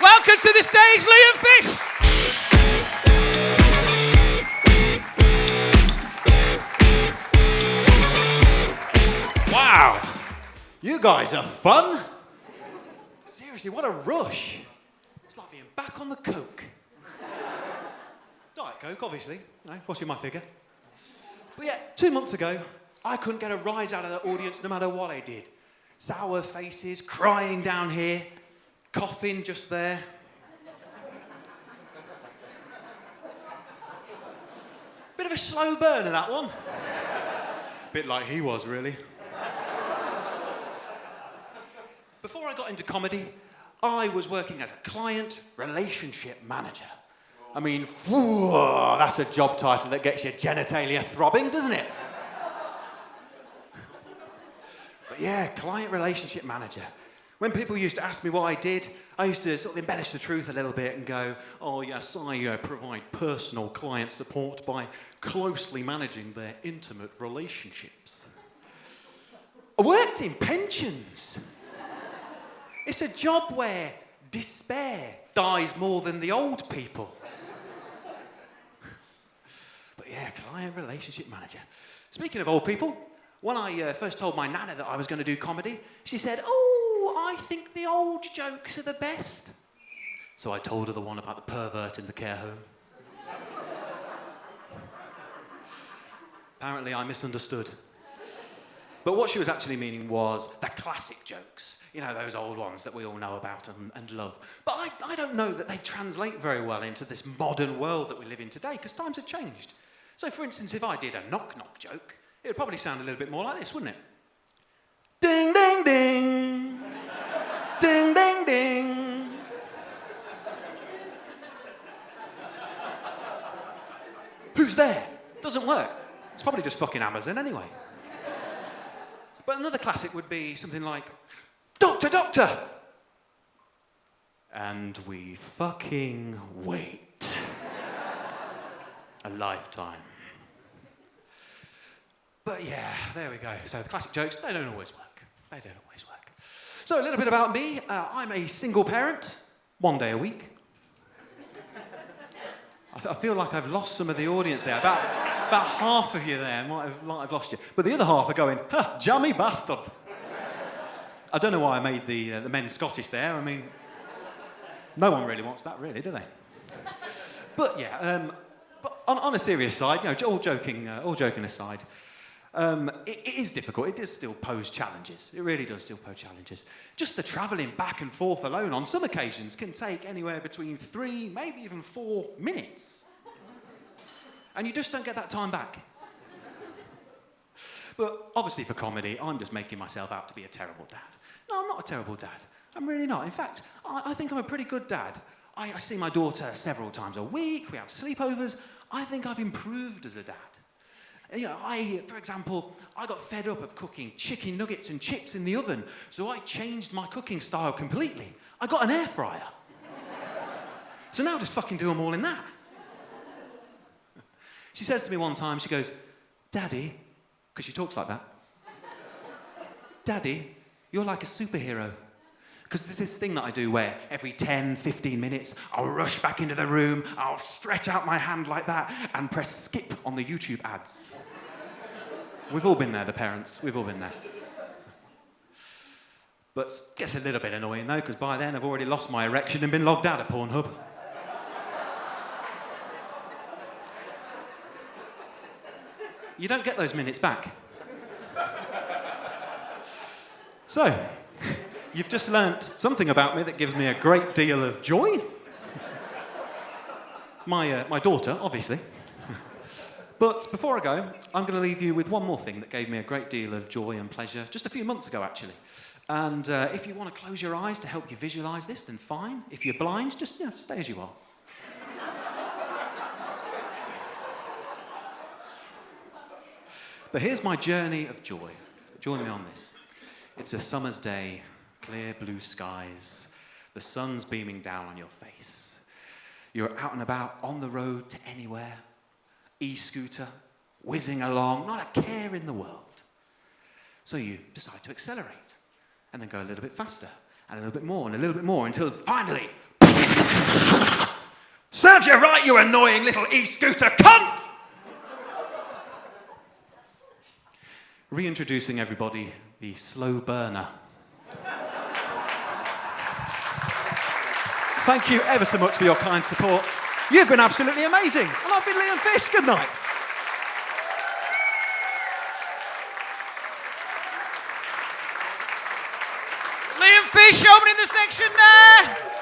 Welcome to the stage, Liam Fish. Wow, you guys are fun. Seriously, what a rush. It's like being back on the Coke. Diet Coke, obviously, watching my figure. But yeah, 2 months ago, I couldn't get a rise out of the audience no matter what I did. Sour faces, crying down here, coughing just there. Bit of a slow burner, that one. Bit like he was, really. Before I got into comedy, I was working as a client relationship manager. I mean, that's a job title that gets your genitalia throbbing, doesn't it? But yeah, client relationship manager. When people used to ask me what I did, I used to sort of embellish the truth a little bit and go, oh yes, I provide personal client support by closely managing their intimate relationships. I worked in pensions. It's a job where despair dies more than the old people. But yeah, client relationship manager. Speaking of old people, when I first told my nana that I was going to do comedy, she said, oh, I think the old jokes are the best. So I told her the one about the pervert in the care home. Apparently I misunderstood. But what she was actually meaning was the classic jokes. You know, those old ones that we all know about and love. But I don't know that they translate very well into this modern world that we live in today, because times have changed. So, for instance, if I did a knock-knock joke, it would probably sound a little bit more like this, wouldn't it? Ding, ding, ding. Ding, ding, ding. Who's there? Doesn't work. It's probably just fucking Amazon anyway. But another classic would be something like, Doctor, doctor! And we fucking wait. A lifetime. But yeah, there we go. So the classic jokes, they don't always work. They don't always work. So a little bit about me. I'm a single parent, 1 day a week. I feel like I've lost some of the audience there. About half of you there might have lost you. But the other half are going, ha, jammy bastard. I don't know why I made the men Scottish there. I mean, no one really wants that, really, do they? But yeah, but on a serious side, all joking aside, it is difficult. It does still pose challenges. It really does still pose challenges. Just the travelling back and forth alone on some occasions can take anywhere between 3, maybe even 4 minutes. And you just don't get that time back. But obviously for comedy, I'm just making myself out to be a terrible dad. No, I'm not a terrible dad. I'm really not. In fact, I think I'm a pretty good dad. I see my daughter several times a week. We have sleepovers. I think I've improved as a dad. For example, I got fed up of cooking chicken nuggets and chips in the oven, so I changed my cooking style completely. I got an air fryer. So now I just fucking do them all in that. She says to me one time, she goes, Daddy, because she talks like that. Daddy, you're like a superhero. Because there's this thing that I do where every 10, 15 minutes, I'll rush back into the room, I'll stretch out my hand like that and press skip on the YouTube ads. We've all been there, the parents. We've all been there. But it gets a little bit annoying, though, because by then I've already lost my erection and been logged out of Pornhub. You don't get those minutes back. So, you've just learnt something about me that gives me a great deal of joy. My daughter, obviously. But before I go, I'm going to leave you with one more thing that gave me a great deal of joy and pleasure, just a few months ago, actually. And if you want to close your eyes to help you visualise this, then fine. If you're blind, just stay as you are. But here's my journey of joy. Join me on this. It's a summer's day, clear blue skies. The sun's beaming down on your face. You're out and about on the road to anywhere. E-scooter, whizzing along, not a care in the world. So you decide to accelerate and then go a little bit faster and a little bit more and a little bit more until finally Serves you right, you annoying little e-scooter cunt! Reintroducing everybody, the slow burner. Thank you ever so much for your kind support. You've been absolutely amazing. And I've been Liam Fish. Good night. Liam Fish opening the section there.